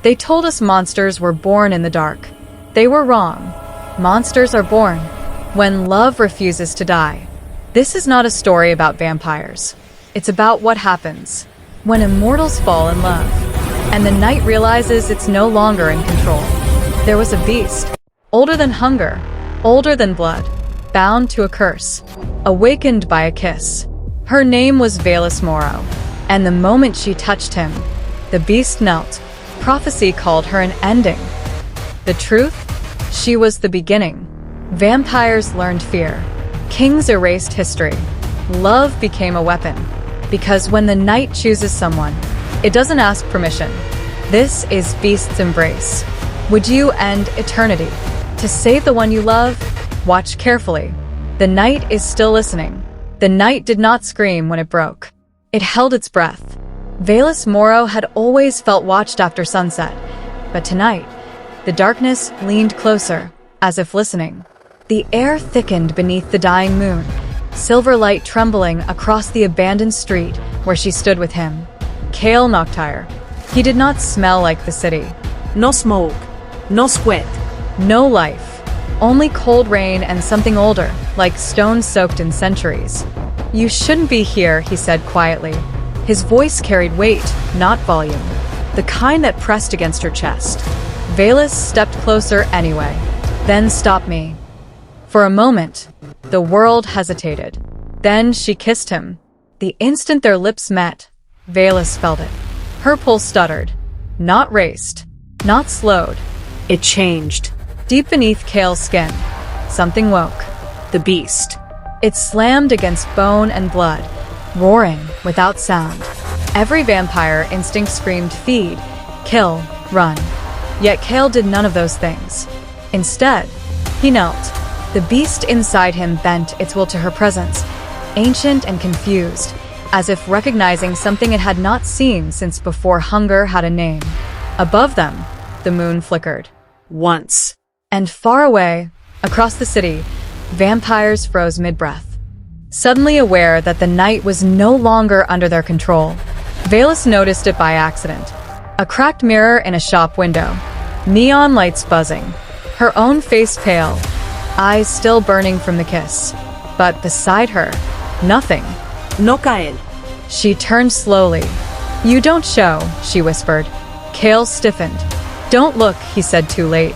They told us monsters were born in the dark. They were wrong. Monsters are born when love refuses to die. This is not a story about vampires. It's about what happens when immortals fall in love, and the night realizes it's no longer in control. There was a beast, older than hunger, older than blood, bound to a curse, awakened by a kiss. Her name was Valus Moro, and the moment she touched him, the beast knelt. Prophecy called her an ending. The truth? She was the beginning. Vampires learned fear. Kings erased history. Love became a weapon. Because when the night chooses someone, it doesn't ask permission. This is Beast's embrace. Would you end eternity to save the one you love? Watch carefully. The night is still listening. The night did not scream when it broke. It held its breath. Valus Moro had always felt watched after sunset, but tonight, the darkness leaned closer, as if listening. The air thickened beneath the dying moon, silver light trembling across the abandoned street where she stood with him. Kale Noctire. He did not smell like the city. No smoke, no sweat. No life. Only cold rain and something older, like stone soaked in centuries. You shouldn't be here, he said quietly. His voice carried weight, not volume, the kind that pressed against her chest. Valus stepped closer anyway. Then stopped me. For a moment, the world hesitated. Then she kissed him. The instant their lips met, Valus felt it. Her pulse stuttered. Not raced. Not slowed. It changed. Deep beneath Kale's skin, something woke. The beast. It slammed against bone and blood, roaring without sound. Every vampire instinct screamed feed, kill, run. Yet Kale did none of those things. Instead, he knelt. The beast inside him bent its will to her presence, ancient and confused, as if recognizing something it had not seen since before hunger had a name. Above them, the moon flickered. Once. And far away, across the city, vampires froze mid-breath. Suddenly aware that the night was no longer under their control, Valus noticed it by accident. A cracked mirror in a shop window, neon lights buzzing, her own face pale, eyes still burning from the kiss. But beside her, nothing. No Kael. She turned slowly. You don't show, she whispered. Kale stiffened. Don't look, he said too late.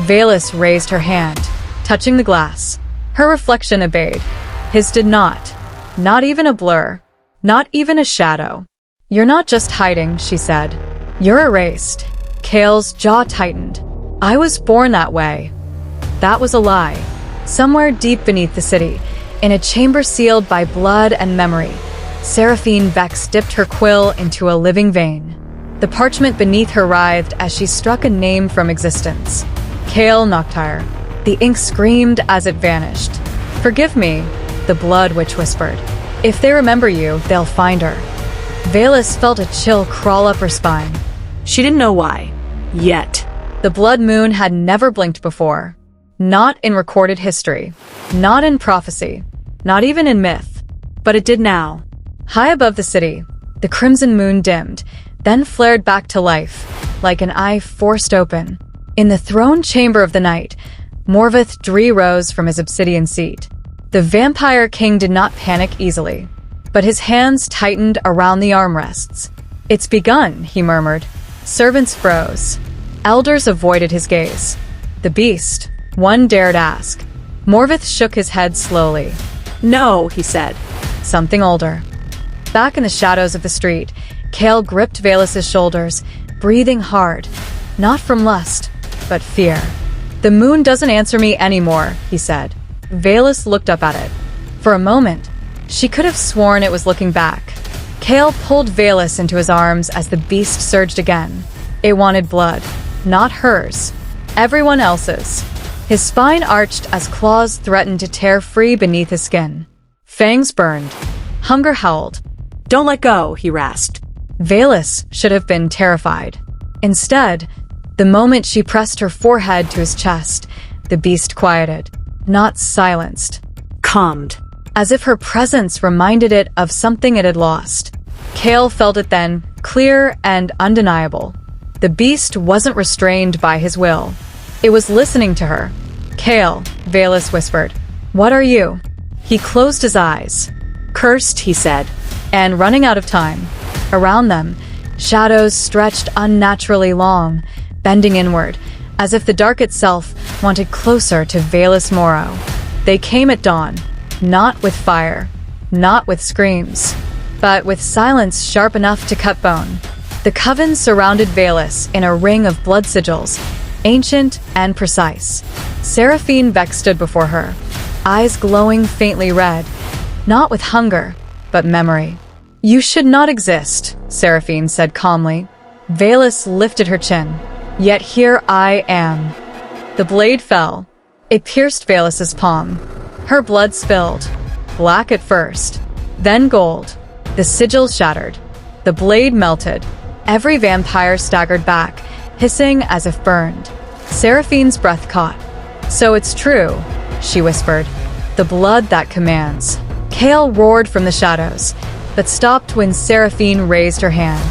Valus raised her hand, touching the glass. Her reflection obeyed. His did not. Not even a blur. Not even a shadow. You're not just hiding, she said. You're erased. Kale's jaw tightened. I was born that way. That was a lie. Somewhere deep beneath the city, in a chamber sealed by blood and memory, Seraphine Vex dipped her quill into a living vein. The parchment beneath her writhed as she struck a name from existence. Kale Noctire. The ink screamed as it vanished. Forgive me, the blood witch whispered. If they remember you, they'll find her. Valus felt a chill crawl up her spine. She didn't know why. Yet. The blood moon had never blinked before. Not in recorded history. Not in prophecy. Not even in myth. But it did now. High above the city, the crimson moon dimmed, then flared back to life, like an eye forced open. In the throne chamber of the night, Morvith Dree rose from his obsidian seat. The vampire king did not panic easily, but his hands tightened around the armrests. It's begun, he murmured. Servants froze. Elders avoided his gaze. The beast, one dared ask. Morvith shook his head slowly. No, he said. Something older. Back in the shadows of the street, Kale gripped Valus's shoulders, breathing hard. Not from lust, but fear. The moon doesn't answer me anymore, he said. Valus looked up at it. For a moment, she could have sworn it was looking back. Kale pulled Valus into his arms as the beast surged again. It wanted blood. Not hers. Everyone else's. His spine arched as claws threatened to tear free beneath his skin. Fangs burned. Hunger howled. Don't let go, he rasped. Valus should have been terrified. Instead, the moment she pressed her forehead to his chest, the beast quieted, not silenced. Calmed. As if her presence reminded it of something it had lost. Kale felt it then, clear and undeniable. The beast wasn't restrained by his will. It was listening to her. "Kale," Valus whispered. "What are you?" He closed his eyes. Cursed, he said. And running out of time. Around them, shadows stretched unnaturally long, bending inward, as if the dark itself wanted closer to Valus Moro. They came at dawn, not with fire, not with screams, but with silence sharp enough to cut bone. The coven surrounded Valus in a ring of blood sigils, ancient and precise. Seraphine Vex stood before her, eyes glowing faintly red, not with hunger, but memory. "You should not exist," Seraphine said calmly. Valus lifted her chin. "Yet here I am." The blade fell. It pierced Valus's palm. Her blood spilled, black at first, then gold. The sigil shattered. The blade melted. Every vampire staggered back, hissing as if burned. Seraphine's breath caught. "So it's true," she whispered. "The blood that commands." Kale roared from the shadows, but stopped when Seraphine raised her hand.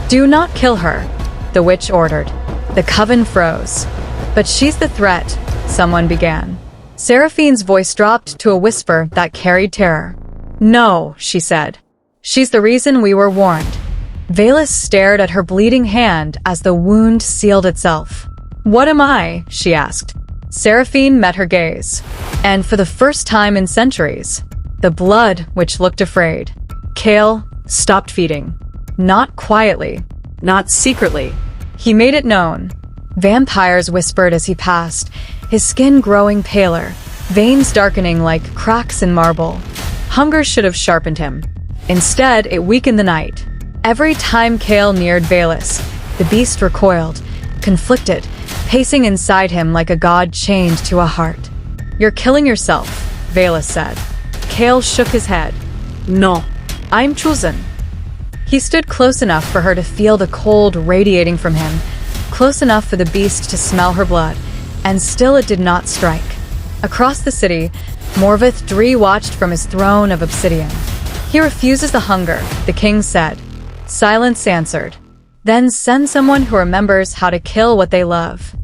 "Do not kill her," the witch ordered. The coven froze. "But she's the threat," someone began. Seraphine's voice dropped to a whisper that carried terror. "No," she said. "She's the reason we were warned." Valus stared at her bleeding hand as the wound sealed itself. "What am I?" she asked. Seraphine met her gaze. And for the first time in centuries, the blood which looked afraid. Kale stopped feeding. Not quietly. Not secretly. He made it known. Vampires whispered as he passed, his skin growing paler, veins darkening like cracks in marble. Hunger should have sharpened him. Instead, it weakened the night. Every time Kale neared Valus, the beast recoiled, conflicted, pacing inside him like a god chained to a heart. "You're killing yourself," Valus said. Kale shook his head. No. "I'm chosen." He stood close enough for her to feel the cold radiating from him, close enough for the beast to smell her blood, and still it did not strike. Across the city, Morvith Dree watched from his throne of obsidian. "He refuses the hunger," the king said. Silence answered. "Then send someone who remembers how to kill what they love."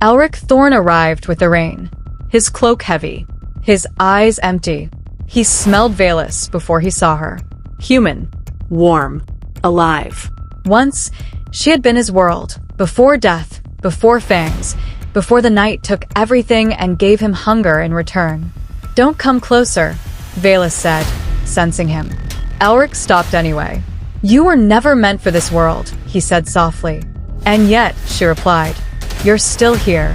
Elric Thorne arrived with the rain, his cloak heavy, his eyes empty. He smelled Valus before he saw her. Human. Warm. Alive. Once, she had been his world, before death, before fangs, before the night took everything and gave him hunger in return. "Don't come closer," Valus said, sensing him. Elric stopped anyway. "You were never meant for this world," he said softly. "And yet," she replied, "you're still here."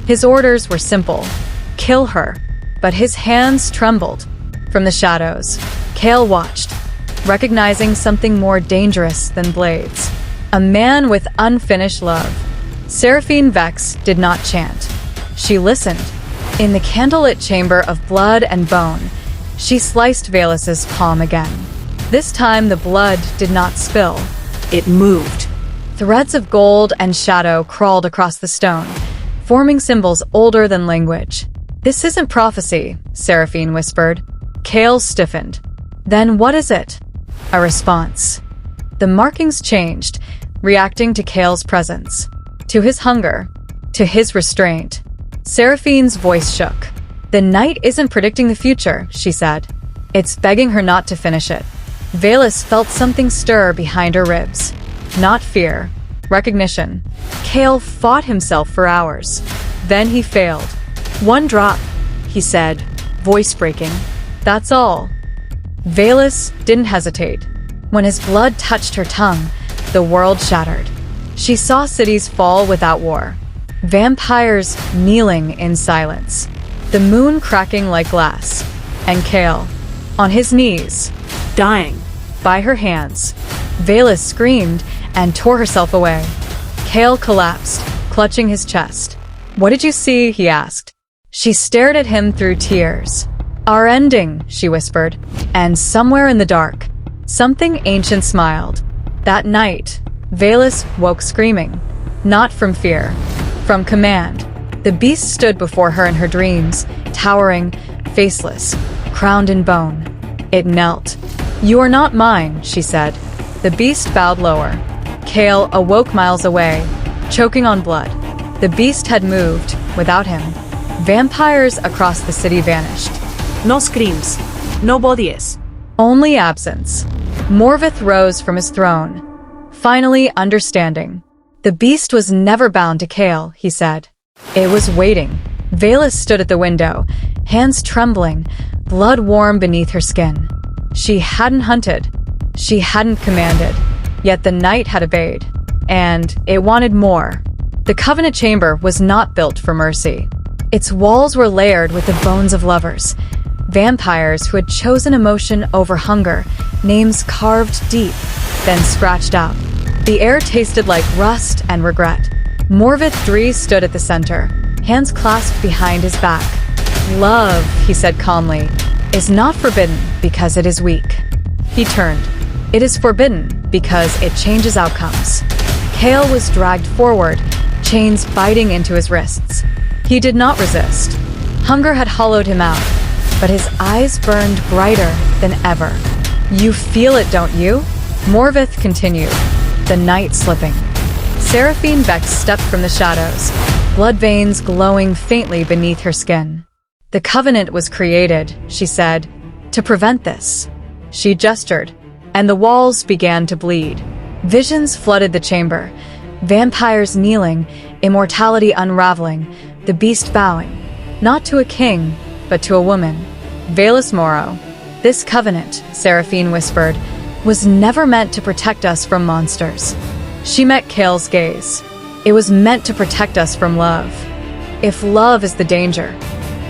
His orders were simple. Kill her. But his hands trembled. From the shadows, Kale watched, recognizing something more dangerous than blades. A man with unfinished love. Seraphine Vex did not chant. She listened. In the candlelit chamber of blood and bone, she sliced Valus's palm again. This time the blood did not spill. It moved. Threads of gold and shadow crawled across the stone, forming symbols older than language. "This isn't prophecy," Seraphine whispered. Kale stiffened. "Then what is it?" A response. The markings changed, reacting to Kale's presence, to his hunger, to his restraint. Seraphine's voice shook. "The night isn't predicting the future," she said. "It's begging her not to finish it." Valus felt something stir behind her ribs. Not fear. Recognition. Kale fought himself for hours. Then he failed. "One drop," he said, voice breaking. "That's all." Valus didn't hesitate. When his blood touched her tongue, the world shattered. She saw cities fall without war. Vampires kneeling in silence. The moon cracking like glass. And Kale, on his knees, dying. By her hands. Valus screamed and tore herself away. Kale collapsed, clutching his chest. "What did you see?" he asked. She stared at him through tears. "Our ending," she whispered. And somewhere in the dark, something ancient smiled. That night, Valus woke screaming. Not from fear, from command. The beast stood before her in her dreams, towering, faceless, crowned in bone. It knelt. "You are not mine," she said. The beast bowed lower. Kale awoke miles away, choking on blood. The beast had moved, without him. Vampires across the city vanished. No screams. No bodies. Only absence. Morvith rose from his throne, finally understanding. The beast was never bound to Kale, he said. It was waiting. Valus stood at the window, hands trembling, blood warm beneath her skin. She hadn't hunted. She hadn't commanded. Yet the night had obeyed. And it wanted more. The Covenant Chamber was not built for mercy. Its walls were layered with the bones of lovers. Vampires who had chosen emotion over hunger, names carved deep, then scratched out. The air tasted like rust and regret. Morvith Dree stood at the center, hands clasped behind his back. Love, he said calmly, is not forbidden because it is weak. He turned. It is forbidden because it changes outcomes. Kale was dragged forward, chains biting into his wrists. He did not resist. Hunger had hollowed him out, but his eyes burned brighter than ever. You feel it, don't you? Morvith continued, the night slipping. Seraphine Beck stepped from the shadows, blood veins glowing faintly beneath her skin. The Covenant was created, she said, to prevent this. She gestured, and the walls began to bleed. Visions flooded the chamber, vampires kneeling, immortality unraveling, the beast bowing, not to a king, but to a woman. Valus Moro, this covenant, Seraphine whispered, was never meant to protect us from monsters. She met Kale's gaze. It was meant to protect us from love. If love is the danger,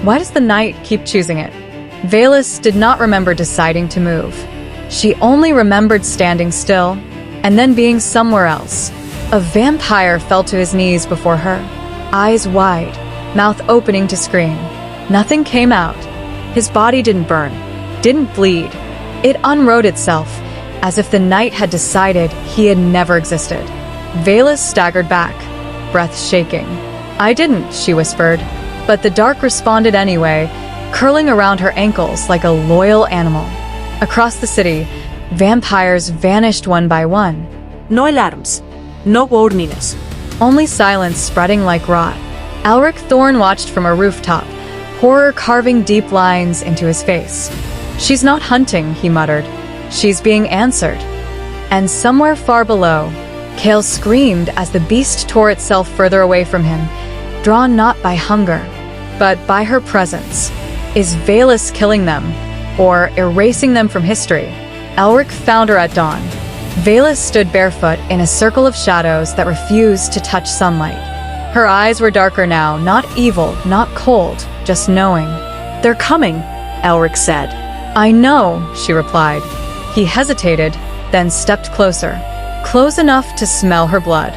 why does the night keep choosing it? Valus did not remember deciding to move. She only remembered standing still, and then being somewhere else. A vampire fell to his knees before her, eyes wide, mouth opening to scream. Nothing came out. His body didn't burn, didn't bleed. It unwrote itself, as if the night had decided he had never existed. Valus staggered back, breath shaking. I didn't, she whispered, but the dark responded anyway, curling around her ankles like a loyal animal. Across the city, vampires vanished one by one. No alarms. No warnings. Only silence spreading like rot. Alric Thorne watched from a rooftop, horror carving deep lines into his face. She's not hunting, he muttered. She's being answered. And somewhere far below, Kale screamed as the beast tore itself further away from him, drawn not by hunger, but by her presence. Is Valus killing them, or erasing them from history? Elric found her at dawn. Valus stood barefoot in a circle of shadows that refused to touch sunlight. Her eyes were darker now, not evil, not cold, just knowing. They're coming, Elric said. I know, she replied. He hesitated, then stepped closer. Close enough to smell her blood.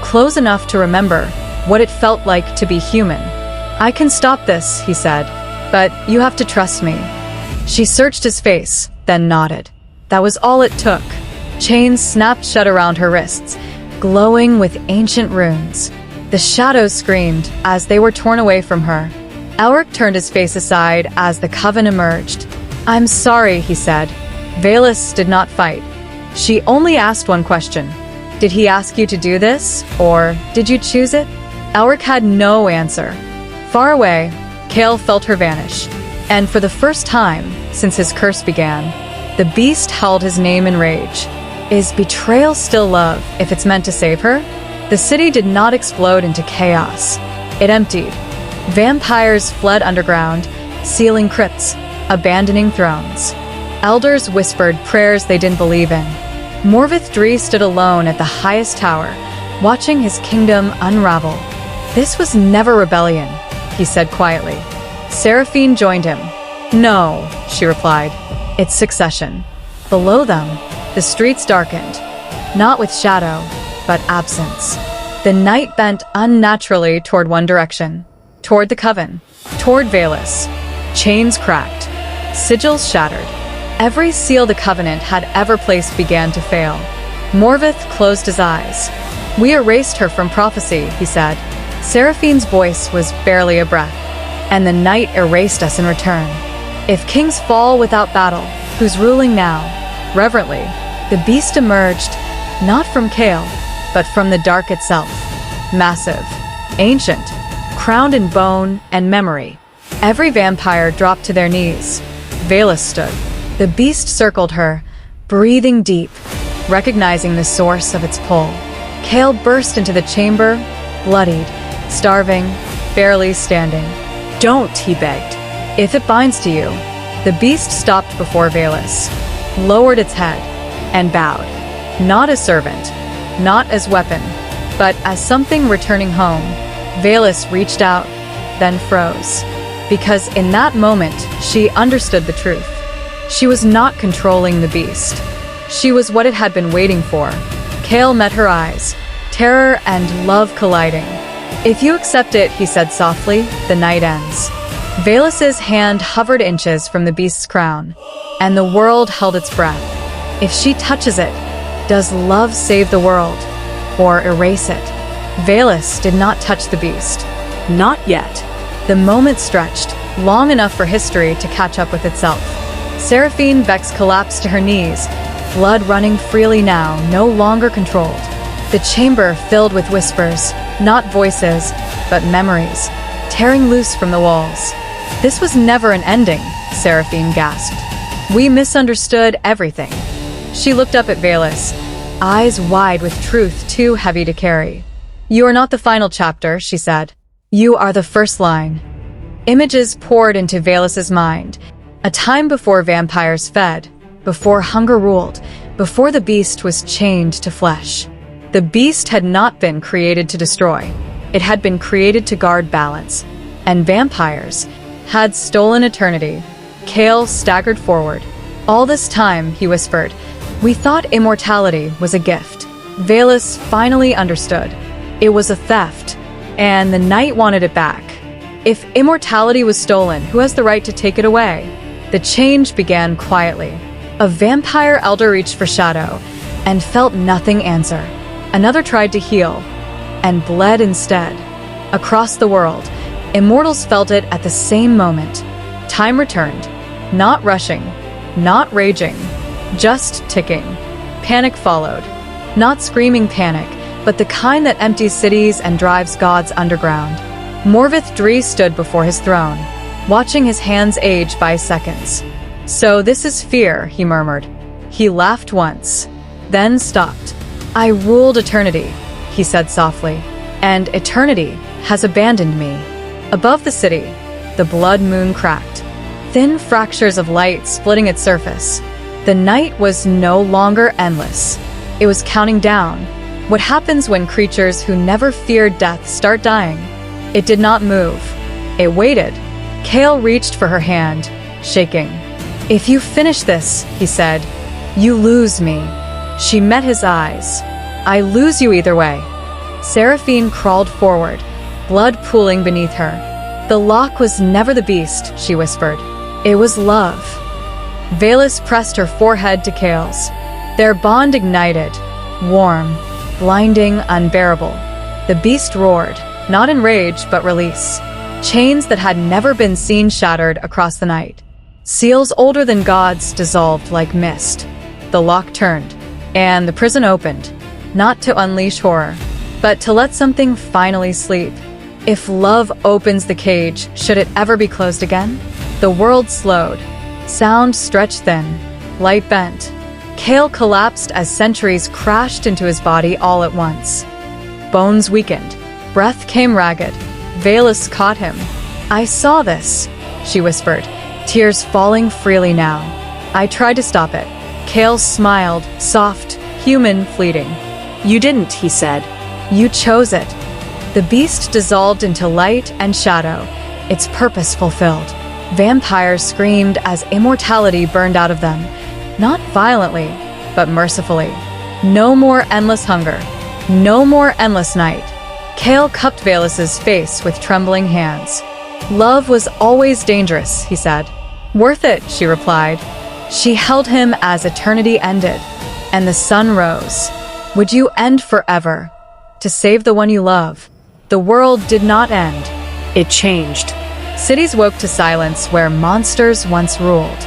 Close enough to remember what it felt like to be human. I can stop this, he said, but you have to trust me. She searched his face, then nodded. That was all it took. Chains snapped shut around her wrists, glowing with ancient runes. The shadows screamed as they were torn away from her. Elric turned his face aside as the coven emerged. I'm sorry, he said. Valus did not fight. She only asked one question. Did he ask you to do this, or did you choose it? Elric had no answer. Far away, Kale felt her vanish, and for the first time since his curse began, the beast held his name in rage. Is betrayal still love if it's meant to save her? The city did not explode into chaos. It emptied. Vampires fled underground, sealing crypts, abandoning thrones. Elders whispered prayers they didn't believe in. Morvith Dree stood alone at the highest tower, watching his kingdom unravel. This was never rebellion, he said quietly. Seraphine joined him. No, she replied. It's succession. Below them, the streets darkened, not with shadow, but absence. The night bent unnaturally toward one direction, toward the coven, toward Valus. Chains cracked, sigils shattered. Every seal the covenant had ever placed began to fail. Morvith closed his eyes. We erased her from prophecy, he said. Seraphine's voice was barely a breath, and the night erased us in return. If kings fall without battle, who's ruling now? Reverently, the beast emerged, Not from Kale, but from the dark itself. Massive, ancient, crowned in bone and memory. Every vampire dropped to their knees. Valus stood. The beast circled her, breathing deep, recognizing the source of its pull. Kale burst into the chamber, bloodied, starving, barely standing. Don't, he begged. If it binds to you. The beast stopped before Valus, lowered its head, and bowed. Not as servant, not as weapon, but as something returning home. Valus reached out, then froze. Because in that moment, she understood the truth. She was not controlling the beast. She was what it had been waiting for. Kale met her eyes, terror and love colliding. If you accept it, he said softly, the night ends. Valus's hand hovered inches from the beast's crown, and the world held its breath. If she touches it, does love save the world, or erase it? Valus did not touch the beast. Not yet. The moment stretched, long enough for history to catch up with itself. Seraphine Vex collapsed to her knees, blood running freely now, no longer controlled. The chamber filled with whispers, not voices, but memories, tearing loose from the walls. This was never an ending, Seraphine gasped. We misunderstood everything. She looked up at Valus, eyes wide with truth too heavy to carry. You are not the final chapter, she said. You are the first line. Images poured into Valus's mind. A time before vampires fed, before hunger ruled, before the beast was chained to flesh. The beast had not been created to destroy. It had been created to guard balance. And vampires had stolen eternity. Kale staggered forward. All this time, he whispered, we thought immortality was a gift. Valus finally understood. It was a theft, and the night wanted it back. If immortality was stolen, who has the right to take it away? The change began quietly. A vampire elder reached for Shadow and felt nothing answer. Another tried to heal and bled instead. Across the world, immortals felt it at the same moment. Time returned, not rushing, not raging, just ticking. Panic followed. Not screaming panic, but the kind that empties cities and drives gods underground. Morvith Dree stood before his throne, watching his hands age by seconds. So this is fear, he murmured. He laughed once, then stopped. I ruled eternity, he said softly, and eternity has abandoned me. Above the city, the blood moon cracked, thin fractures of light splitting its surface. The night was no longer endless. It was counting down. What happens when creatures who never feared death start dying? It did not move. It waited. Kale reached for her hand, shaking. If you finish this, he said, you lose me. She met his eyes. I lose you either way. Seraphine crawled forward, blood pooling beneath her. The lock was never the beast, she whispered. It was love. Valus pressed her forehead to Kale's. Their bond ignited, warm, blinding, unbearable. The beast roared, not in rage, but release. Chains that had never been seen shattered across the night. Seals older than gods dissolved like mist. The lock turned, and the prison opened, not to unleash horror, but to let something finally sleep. If love opens the cage, should it ever be closed again? The world slowed. Sound stretched thin, light bent. Kale collapsed as centuries crashed into his body all at once. Bones weakened. Breath came ragged. Valus caught him. I saw this, she whispered, tears falling freely now. I tried to stop it. Kale smiled, soft, human, fleeting. You didn't, he said. You chose it. The beast dissolved into light and shadow, its purpose fulfilled. Vampires screamed as immortality burned out of them, not violently, but mercifully. No more endless hunger. No more endless night. Kale cupped Valus's face with trembling hands. Love was always dangerous, he said. Worth it, she replied. She held him as eternity ended, and the sun rose. Would you end forever, to save the one you love? The world did not end. It changed. Cities woke to silence where monsters once ruled.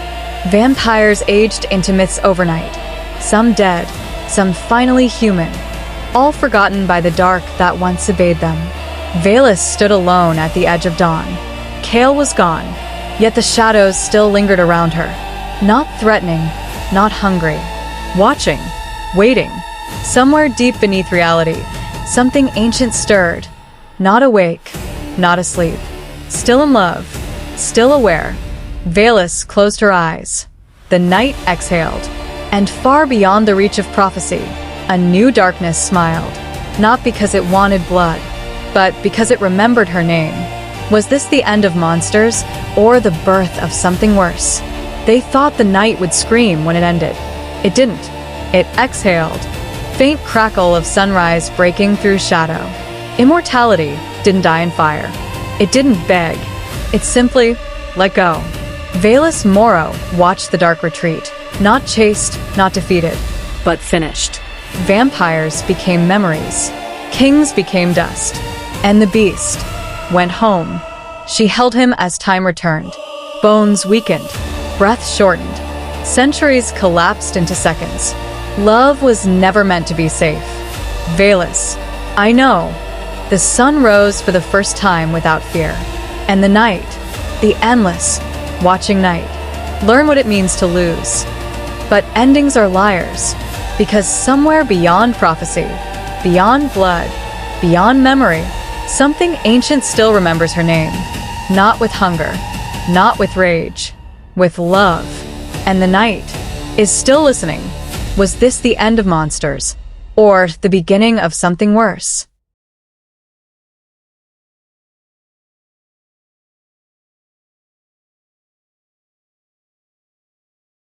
Vampires aged into myths overnight, some dead, some finally human, all forgotten by the dark that once obeyed them. Valus stood alone at the edge of dawn. Kale was gone, yet the shadows still lingered around her. Not threatening, not hungry. Watching, waiting. Somewhere deep beneath reality, something ancient stirred. Not awake, not asleep. Still in love, still aware. Valus closed her eyes. The night exhaled, and far beyond the reach of prophecy, a new darkness smiled. Not because it wanted blood, but because it remembered her name. Was this the end of monsters, or the birth of something worse? They thought the night would scream when it ended. It didn't. It exhaled. Faint crackle of sunrise breaking through shadow. Immortality didn't die in fire. It didn't beg. It simply let go. Valus Moro watched the dark retreat. Not chased, not defeated, but finished. Vampires became memories. Kings became dust. And the beast went home. She held him as time returned. Bones weakened. Breath shortened. Centuries collapsed into seconds. Love was never meant to be safe. Valus, I know. The sun rose for the first time without fear. And the night, the endless, watching night, learn what it means to lose. But endings are liars, because somewhere beyond prophecy, beyond blood, beyond memory, something ancient still remembers her name. Not with hunger, not with rage, with love. And the night is still listening. Was this the end of monsters, or the beginning of something worse?